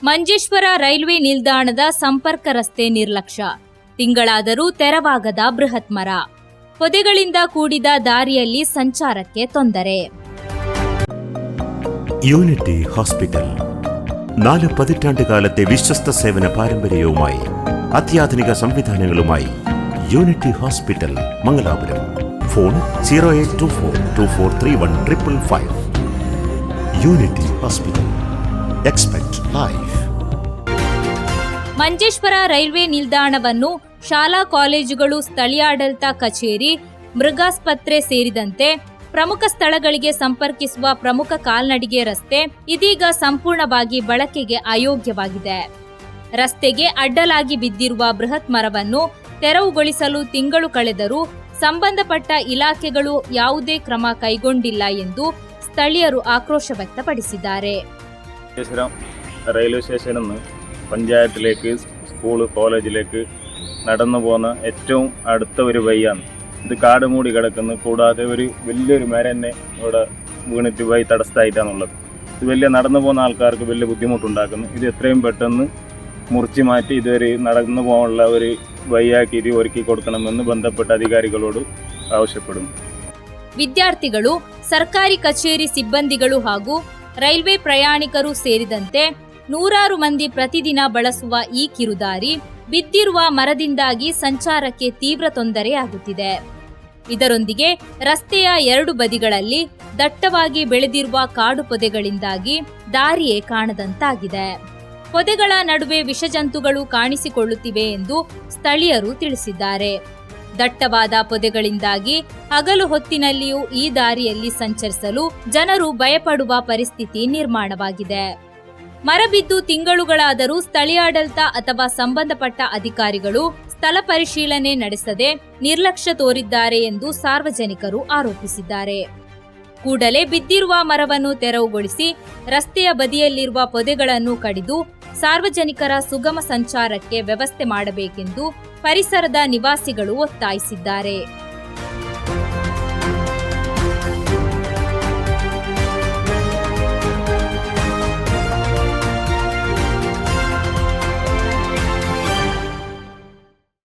Manjeshwar railway ನಿಲ್ದಾಣದ ಸಂಪರ್ಕ ರಸ್ತೆ ನಿರ್ಲಕ್ಷ್ಯ. ತಿಂಗಳಾದರೂ ತೆರವಾಗದ ಬೃಹತ್ ಮರ. ಪೊದೆಗಳಿಂದ ಕೂಡಿದ ದಾರಿಯಲ್ಲಿ ಸಂಚಾರಕ್ಕೆ ತೊಂದರೆ. യൂണിറ്റി ഹോസ്പിറ്റൽ 4 പതിറ്റാണ്ടുകാലത്തെ വിശ്വസ്ത സേവന പാരമ്പര്യവുമായി അത്യാധുനിക സംവിധാനങ്ങളുമായി Unity Hospital Mangalapuram. Phone 0824243155. Unity Hospital. Expect life. Manjeshwar railway ನಿಲ್ದಾಣವನ್ನು ಶಾಲಾ ಕಾಲೇಜುಗಳು, ಸ್ಥಳೀಯಾಡಳಿತ ಕಚೇರಿ, ಮೃಗಾಸ್ಪತ್ರೆ ಸೇರಿದಂತೆ ಪ್ರಮುಖ ಸ್ಥಳಗಳಿಗೆ ಸಂಪರ್ಕಿಸುವ ಪ್ರಮುಖ ಕಾಲ್ನಡಿಗೆ ರಸ್ತೆ ಇದೀಗ ಸಂಪೂರ್ಣವಾಗಿ ಬಳಕೆಗೆ ಅಯೋಗ್ಯವಾಗಿದೆ. ರಸ್ತೆಗೆ ಅಡ್ಡಲಾಗಿ ಬಿದ್ದಿರುವ ಬೃಹತ್ ಮರವನ್ನು ತೆರವುಗೊಳಿಸಲು ತಿಂಗಳು ಕಳೆದರೂ ಸಂಬಂಧಪಟ್ಟ ಇಲಾಖೆಗಳು ಯಾವುದೇ ಕ್ರಮ ಕೈಗೊಂಡಿಲ್ಲ ಎಂದು ಸ್ಥಳೀಯರು ಆಕ್ರೋಶ ವ್ಯಕ್ತಪಡಿಸಿದ್ದಾರೆ. റെയിൽവേ സ്റ്റേഷനിൽ നിന്ന് പഞ്ചായത്തിലേക്ക്, സ്കൂൾ, കോളേജിലേക്ക് നടന്നു പോകുന്ന ഏറ്റവും അടുത്ത ഒരു വഴിയാണ്. ഇത് കാട് മൂടി കിടക്കുന്നു. കൂടാതെ ഒരു വലിയൊരു മരം തന്നെ ഇവിടെ വീണിട്ട് വഴി തടസ്സമായിട്ടാണുള്ളത്. ഇത് വലിയ നടന്നു പോകുന്ന ആൾക്കാർക്ക് വലിയ ബുദ്ധിമുട്ടുണ്ടാക്കുന്നു. ഇത് എത്രയും പെട്ടെന്ന് മുറിച്ച് മാറ്റി ഇതൊരു നടന്നു പോകാനുള്ള ഒരു വഴിയാക്കി ഇത് ഒരുക്കി കൊടുക്കണമെന്ന് ബന്ധപ്പെട്ട അധികാരികളോട് ആവശ്യപ്പെടുന്നു. ವಿದ್ಯಾರ್ಥಿಗಳು, ಸರ್ಕಾರಿ ಕಚೇರಿ ಸಿಬ್ಬಂದಿಗಳು ಹಾಗೂ ರೈಲ್ವೆ ಪ್ರಯಾಣಿಕರು ಸೇರಿದಂತೆ ನೂರಾರು ಮಂದಿ ಪ್ರತಿದಿನ ಬಳಸುವ ಈ ಕಿರುದಾರಿ ಬಿದ್ದಿರುವ ಮರದಿಂದಾಗಿ ಸಂಚಾರಕ್ಕೆ ತೀವ್ರ ತೊಂದರೆಯಾಗುತ್ತಿದೆ. ಇದರೊಂದಿಗೆ ರಸ್ತೆಯ 2 ಬದಿಗಳಲ್ಲಿ ದಟ್ಟವಾಗಿ ಬೆಳೆದಿರುವ ಕಾಡು ಪೊದೆಗಳಿಂದಾಗಿ ದಾರಿಯೇ ಕಾಣದಂತಾಗಿದೆ. ಪೊದೆಗಳ ನಡುವೆ ವಿಷಜಂತುಗಳು ಕಾಣಿಸಿಕೊಳ್ಳುತ್ತಿವೆ ಎಂದು ಸ್ಥಳೀಯರು ತಿಳಿಸಿದ್ದಾರೆ. ದಟ್ಟವಾದ ಪೊದೆಗಳಿಂದಾಗಿ ಹಗಲು ಹೊತ್ತಿನಲ್ಲಿಯೂ ಈ ದಾರಿಯಲ್ಲಿ ಸಂಚರಿಸಲು ಜನರು ಭಯಪಡುವ ಪರಿಸ್ಥಿತಿ ನಿರ್ಮಾಣವಾಗಿದೆ. ಮರ ಬಿದ್ದು ತಿಂಗಳುಗಳಾದರೂ ಸ್ಥಳೀಯಾಡಳಿತ ಅಥವಾ ಸಂಬಂಧಪಟ್ಟ ಅಧಿಕಾರಿಗಳು ಸ್ಥಳ ಪರಿಶೀಲನೆ ನಡೆಸದೆ ನಿರ್ಲಕ್ಷ್ಯ ತೋರಿದ್ದಾರೆ ಎಂದು ಸಾರ್ವಜನಿಕರು ಆರೋಪಿಸಿದ್ದಾರೆ. ಕೂಡಲೇ ಬಿದ್ದಿರುವ ಮರವನ್ನು ತೆರವುಗೊಳಿಸಿ ರಸ್ತೆಯ ಬದಿಯಲ್ಲಿರುವ ಪೊದೆಗಳನ್ನು ಕಡಿದು ಸಾರ್ವಜನಿಕರ ಸುಗಮ ಸಂಚಾರಕ್ಕೆ ವ್ಯವಸ್ಥೆ ಮಾಡಬೇಕೆಂದು ಪರಿಸರದ ನಿವಾಸಿಗಳು ಒತ್ತಾಯಿಸಿದ್ದಾರೆ.